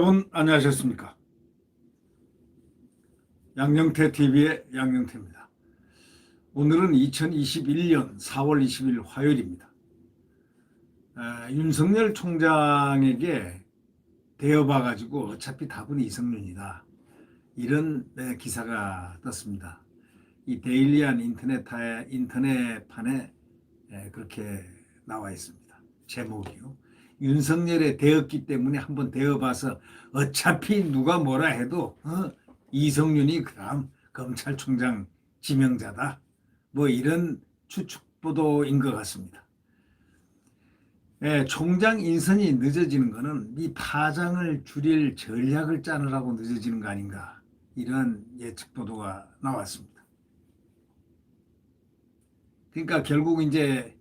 여러분 안녕하셨습니까? 양영태 TV의 양영태입니다. 오늘은 2021년 4월 20일 화요일입니다. 윤석열 총장에게 대여봐가지고 어차피 답은 이성윤이다. 이런 기사가 떴습니다. 이 데일리한 인터넷판에 그렇게 나와 있습니다. 제목이요. 윤석열에 대었기 때문에 한번 대어봐서 어차피 누가 뭐라 해도 이성윤이 그다음 검찰총장 지명자다. 뭐 이런 추측 보도인 것 같습니다. 총장 인선이 늦어지는 것은 이 파장을 줄일 전략을 짜느라고 늦어지는 거 아닌가. 이런 예측 보도가 나왔습니다. 그러니까 결국 이제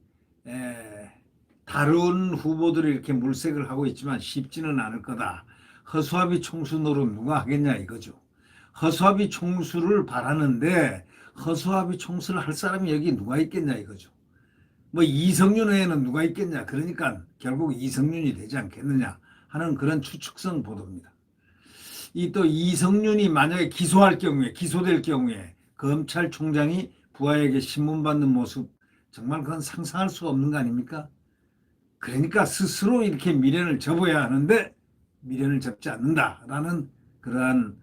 다른 후보들이 이렇게 물색을 하고 있지만 쉽지는 않을 거다. 허수아비 총수 노릇 누가 하겠냐 이거죠. 허수아비 총수를 바라는데 허수아비 총수를 할 사람이 여기 누가 있겠냐 이거죠. 뭐 이성윤 외에는 누가 있겠냐. 그러니까 결국 이성윤이 되지 않겠느냐 하는 그런 추측성 보도입니다. 이 또 이성윤이 만약에 기소될 경우에 검찰총장이 부하에게 신문받는 모습 정말 그건 상상할 수 없는 거 아닙니까? 그러니까 스스로 이렇게 미련을 접어야 하는데 미련을 접지 않는다라는 그러한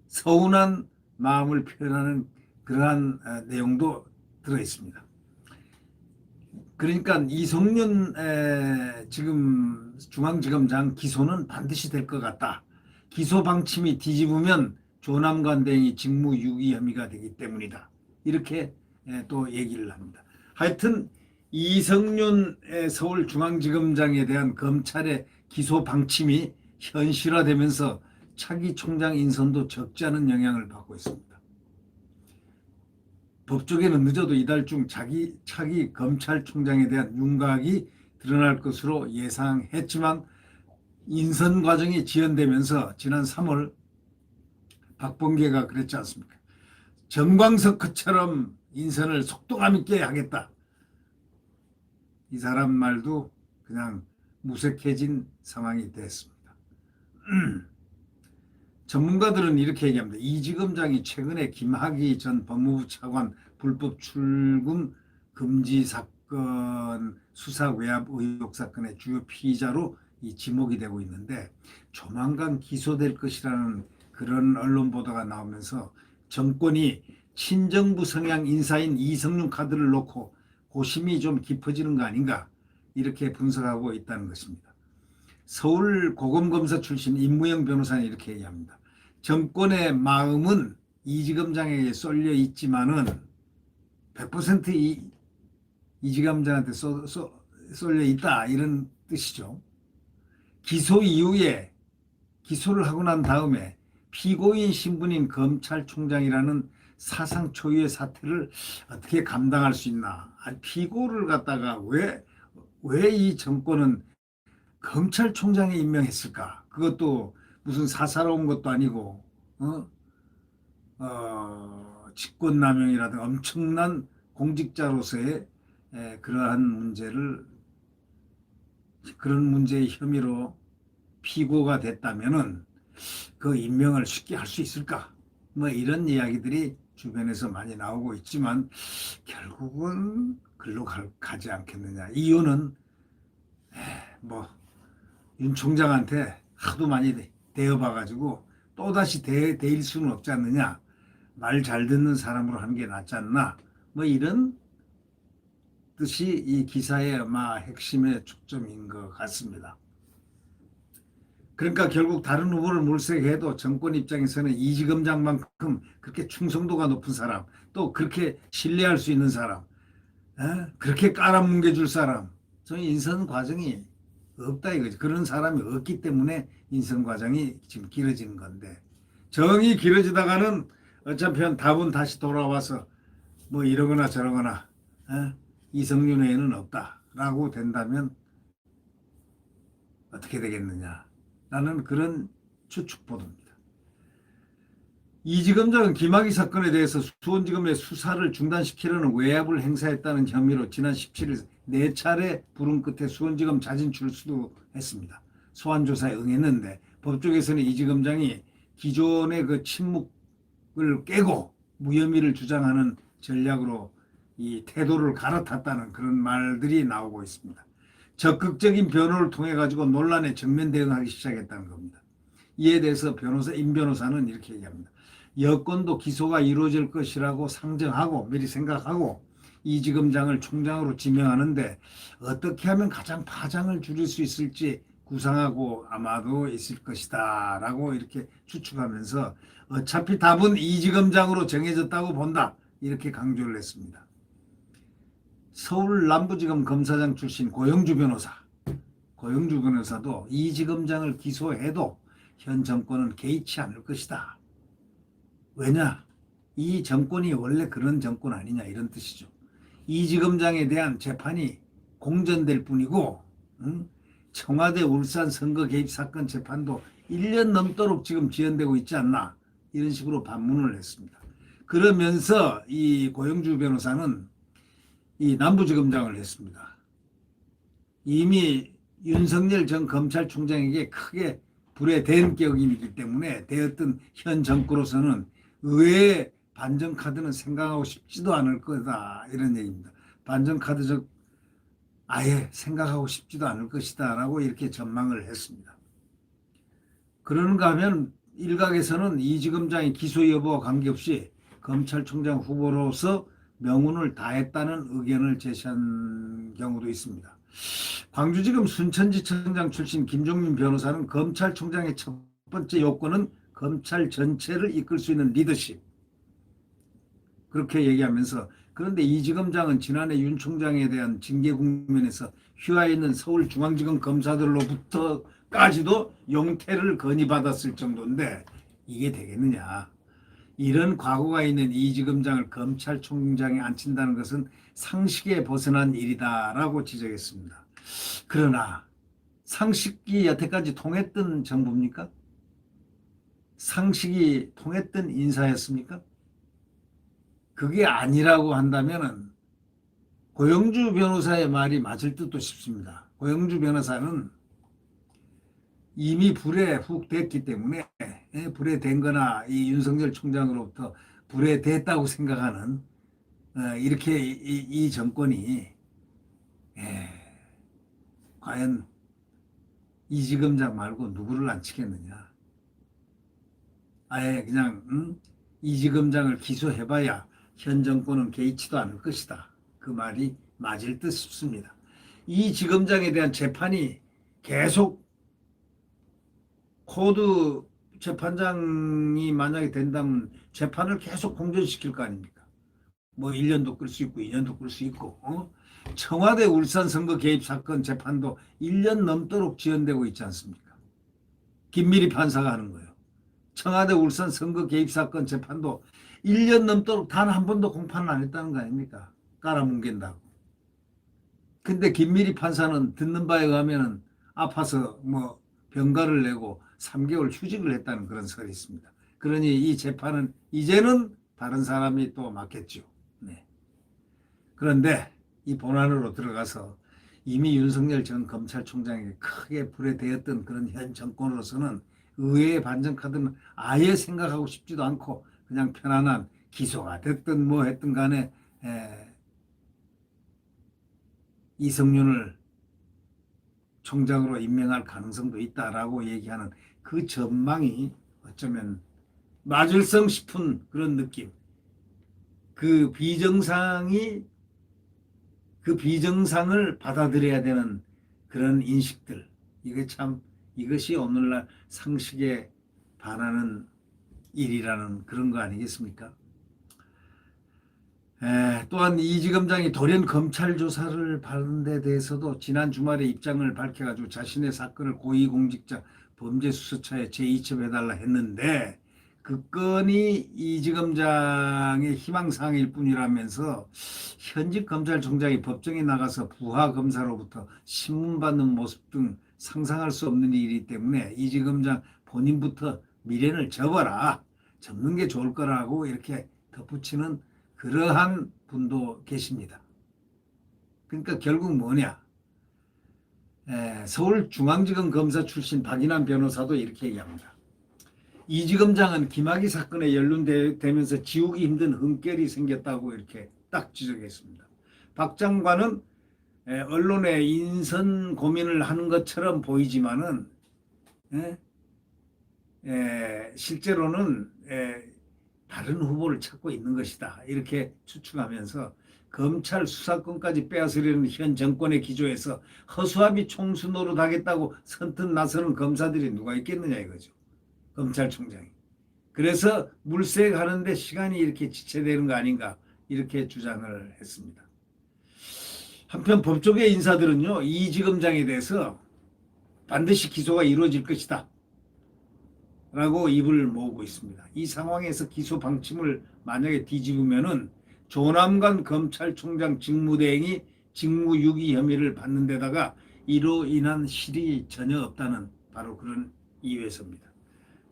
서운한 마음을 표현하는 그러한 내용도 들어 있습니다. 그러니까 이성윤 지금 중앙지검장 기소는 반드시 될 것 같다. 기소 방침이 뒤집으면 조남관 등이 직무유기 혐의가 되기 때문이다. 이렇게 또 얘기를 합니다. 하여튼 이성윤 서울중앙지검장에 대한 검찰의 기소 방침이 현실화되면서 차기 총장 인선도 적지 않은 영향을 받고 있습니다. 법조계는 늦어도 이달 중 차기 검찰총장에 대한 윤곽이 드러날 것으로 예상했지만 인선 과정이 지연되면서 지난 3월 박범계가 그랬지 않습니까? 정광석처럼 인선을 속도감 있게 하겠다. 이 사람 말도 그냥 무색해진 상황이 됐습니다. 전문가들은 이렇게 얘기합니다. 이 지검장이 최근에 김학의 전 법무부 차관 불법 출금 금지 사건 수사 외압 의혹 사건의 주요 피의자로 지목이 되고 있는데 조만간 기소될 것이라는 그런 언론 보도가 나오면서 정권이 친정부 성향 인사인 이성윤 카드를 놓고 고심이 좀 깊어지는 거 아닌가 이렇게 분석하고 있다는 것입니다. 서울 고검검사 출신 임무영 변호사는 이렇게 얘기합니다. 정권의 마음은 이지검장에게 쏠려 있지만은 100% 이지검장한테 쏠려 있다 이런 뜻이죠. 기소 이후에 기소를 하고 난 다음에 피고인 신분인 검찰총장이라는 사상 초유의 사태를 어떻게 감당할 수 있나. 피고를 갖다가 왜 이 정권은 검찰총장에 임명했을까? 그것도 무슨 사사로운 것도 아니고 직권남용이라든가 엄청난 공직자로서의 그런 문제의 혐의로 피고가 됐다면은 그 임명을 쉽게 할 수 있을까? 뭐 이런 이야기들이 주변에서 많이 나오고 있지만 결국은 글로 가지 않겠느냐. 이유는 뭐 윤 총장한테 하도 많이 대어봐가지고 또다시 대일 수는 없지 않느냐. 말 잘 듣는 사람으로 하는 게 낫지 않나. 뭐 이런 뜻이 이 기사의 아마 핵심의 초점인 것 같습니다. 그러니까 결국 다른 후보를 물색해도 정권 입장에서는 이지검장만큼 그렇게 충성도가 높은 사람, 또 그렇게 신뢰할 수 있는 사람, 그렇게 깔아뭉개줄 사람, 저는 인선 과정이 없다 이거지. 그런 사람이 없기 때문에 인선 과정이 지금 길어지는 건데 정이 길어지다가는 어차피 답은 다시 돌아와서 뭐 이러거나 저러거나 이성윤 외에는 없다라고 된다면 어떻게 되겠느냐. 라는 그런 추측 보도입니다. 이지검장은 김학의 사건에 대해서 수원지검의 수사를 중단시키려는 외압을 행사했다는 혐의로 지난 17일 4차례 부른 끝에 수원지검 자진 출두했습니다. 소환조사에 응했는데 법조계에서는 이지검장이 기존의 그 침묵을 깨고 무혐의를 주장하는 전략으로 이 태도를 갈아탔다는 그런 말들이 나오고 있습니다. 적극적인 변호를 통해 가지고 논란에 정면 대응하기 시작했다는 겁니다. 이에 대해서 임 변호사는 이렇게 얘기합니다. 여권도 기소가 이루어질 것이라고 상정하고 미리 생각하고 이지검장을 총장으로 지명하는데 어떻게 하면 가장 파장을 줄일 수 있을지 구상하고 아마도 있을 것이다 라고 이렇게 추측하면서 어차피 답은 이지검장으로 정해졌다고 본다 이렇게 강조를 했습니다. 서울 남부지검 검사장 출신 고영주 변호사도 이지검장을 기소해도 현 정권은 개의치 않을 것이다. 왜냐? 이 정권이 원래 그런 정권 아니냐 이런 뜻이죠. 이지검장에 대한 재판이 공전될 뿐이고 청와대 울산 선거 개입 사건 재판도 1년 넘도록 지금 지연되고 있지 않나 이런 식으로 반문을 했습니다. 그러면서 이 고영주 변호사는 이 남부지검장을 했습니다. 이미 윤석열 전 검찰총장에게 크게 불의된 격이기 때문에 되었던 현 정권으로서는 의외의 반전카드는 생각하고 싶지도 않을 거다 이런 얘기입니다. 반전카드적 아예 생각하고 싶지도 않을 것이다 라고 이렇게 전망을 했습니다. 그런가 하면 일각에서는 이지검장의 기소 여부와 관계없이 검찰총장 후보로서 명운을 다했다는 의견을 제시한 경우도 있습니다. 광주지검 순천지청장 출신 김종민 변호사는 검찰총장의 첫 번째 요건은 검찰 전체를 이끌 수 있는 리더십 그렇게 얘기하면서 그런데 이지검장은 지난해 윤 총장에 대한 징계 국면에서 휘하에 있는 서울중앙지검 검사들로부터까지도 용퇴를 건의받았을 정도인데 이게 되겠느냐. 이런 과거가 있는 이지검장을 검찰총장에 앉힌다는 것은 상식에 벗어난 일이다라고 지적했습니다. 그러나 상식이 여태까지 통했던 정부입니까? 상식이 통했던 인사였습니까? 그게 아니라고 한다면 고영주 변호사의 말이 맞을 듯도 싶습니다. 고영주 변호사는 이미 불에 훅 됐기 때문에 불에 된 거나 이 윤석열 총장으로부터 불에 됐다고 생각하는 이렇게 이 정권이 과연 이지검장 말고 누구를 안 치겠느냐. 아예 그냥 이지검장을 기소해봐야 현 정권은 개의치도 않을 것이다. 그 말이 맞을 듯 싶습니다. 이 지검장에 대한 재판이 계속 코드 재판장이 만약에 된다면 재판을 계속 공전시킬 거 아닙니까? 뭐 1년도 끌 수 있고 2년도 끌 수 있고 청와대 울산 선거 개입 사건 재판도 1년 넘도록 지연되고 있지 않습니까? 김미리 판사가 하는 거예요. 청와대 울산 선거 개입 사건 재판도 1년 넘도록 단 한 번도 공판을 안 했다는 거 아닙니까? 깔아뭉갠다고. 근데 김미리 판사는 듣는 바에 의하면 아파서 뭐 병가를 내고 3개월 휴직을 했다는 그런 설이 있습니다. 그러니 이 재판은 이제는 다른 사람이 또 맡겠죠. 네. 그런데 이 본안으로 들어가서 이미 윤석열 전 검찰총장에게 크게 불에대었던 그런 현 정권으로서는 의회의 반전카드는 아예 생각하고 싶지도 않고 그냥 편안한 기소가 됐든 뭐 했든 간에 이성윤을 총장으로 임명할 가능성도 있다라고 얘기하는 그 전망이 어쩌면 맞을성 싶은 그런 느낌. 그 비정상을 받아들여야 되는 그런 인식들. 이것이 오늘날 상식에 반하는 일이라는 그런 거 아니겠습니까? 또한 이지검장이 돌연 검찰 조사를 받는 데 대해서도 지난 주말에 입장을 밝혀가지고 자신의 사건을 고위공직자 범죄수사처에 재이첩해달라 했는데 그 건이 이지검장의 희망사항일 뿐이라면서 현직 검찰총장이 법정에 나가서 부하검사로부터 신문받는 모습 등 상상할 수 없는 일이기 때문에 이지검장 본인부터 미련을 접어라. 접는 게 좋을 거라고 이렇게 덧붙이는 그러한 분도 계십니다. 그러니까 결국 뭐냐? 서울중앙지검 검사 출신 박인환 변호사도 이렇게 얘기합니다. 이지검장은 김학의 사건에 연루되면서 지우기 힘든 흠결이 생겼다고 이렇게 딱 지적했습니다. 박 장관은 언론에 인선 고민을 하는 것처럼 보이지만은 실제로는 다른 후보를 찾고 있는 것이다. 이렇게 추측하면서 검찰 수사권까지 빼앗으려는 현 정권의 기조에서 허수아비 총수 노릇하겠다고 선뜻 나서는 검사들이 누가 있겠느냐 이거죠. 검찰총장이. 그래서 물색하는데 시간이 이렇게 지체되는 거 아닌가 이렇게 주장을 했습니다. 한편 법조계 인사들은요. 이지검장에 대해서 반드시 기소가 이루어질 것이다 라고 입을 모으고 있습니다. 이 상황에서 기소 방침을 만약에 뒤집으면은 조남관 검찰총장 직무대행이 직무유기 혐의를 받는 데다가 이로 인한 실이 전혀 없다는 바로 그런 이유에서입니다.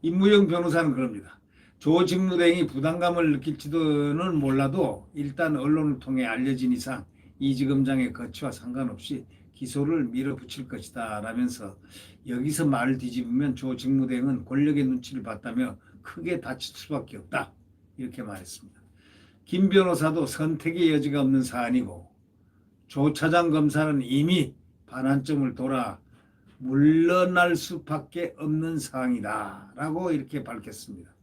임무영 변호사는 그럽니다. 조 직무대행이 부담감을 느낄지도는 몰라도 일단 언론을 통해 알려진 이상 이지검장의 거취와 상관없이 기소를 밀어붙일 것이다 라면서 여기서 말을 뒤집으면 조 직무대행은 권력의 눈치를 봤다며 크게 다칠 수밖에 없다 이렇게 말했습니다. 김 변호사도 선택의 여지가 없는 사안이고 조 차장 검사는 이미 반환점을 돌아 물러날 수밖에 없는 상황이다 라고 이렇게 밝혔습니다.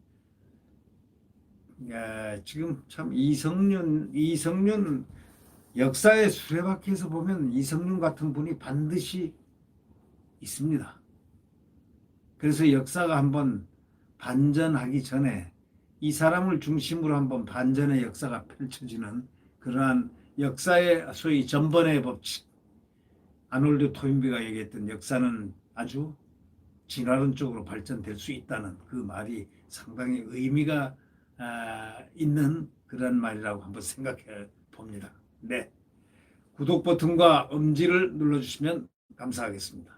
지금 참 이성윤 역사의 수레바퀴에서 보면 이성윤 같은 분이 반드시 있습니다. 그래서 역사가 한번 반전하기 전에 이 사람을 중심으로 한번 반전의 역사가 펼쳐지는 그러한 역사의 소위 전번의 법칙, 아놀드 토인비가 얘기했던 역사는 아주 진화론 쪽으로 발전될 수 있다는 그 말이 상당히 의미가 있는 그런 말이라고 한번 생각해 봅니다. 네, 구독 버튼과 엄지를 눌러주시면 감사하겠습니다.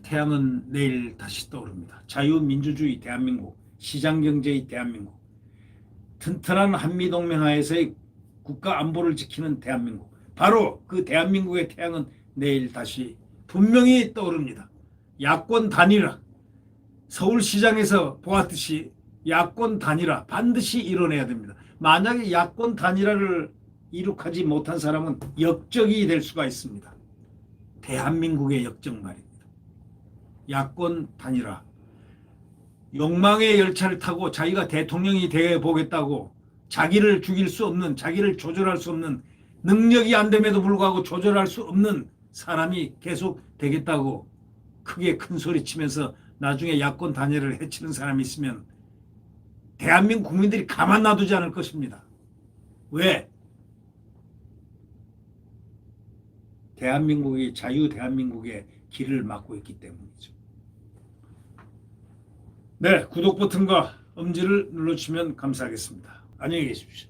태양은 내일 다시 떠오릅니다. 자유민주주의 대한민국, 시장경제의 대한민국, 튼튼한 한미동맹 하에서의 국가 안보를 지키는 대한민국, 바로 그 대한민국의 태양은 내일 다시 분명히 떠오릅니다. 야권 단일화, 서울시장에서 보았듯이 야권 단일화 반드시 이뤄내야 됩니다. 만약에 야권 단일화를 이룩하지 못한 사람은 역적이 될 수가 있습니다. 대한민국의 역적 말입니다. 야권 단일화. 욕망의 열차를 타고 자기가 대통령이 되어 보겠다고 자기를 죽일 수 없는, 자기를 조절할 수 없는, 능력이 안 됨에도 불구하고 조절할 수 없는 사람이 계속 되겠다고 크게 큰 소리 치면서 나중에 야권 단일화를 해치는 사람이 있으면 대한민국 국민들이 가만 놔두지 않을 것입니다. 왜? 대한민국이 자유 대한민국의 길을 막고 있기 때문이죠. 네, 구독 버튼과 엄지를 눌러주시면 감사하겠습니다. 안녕히 계십시오.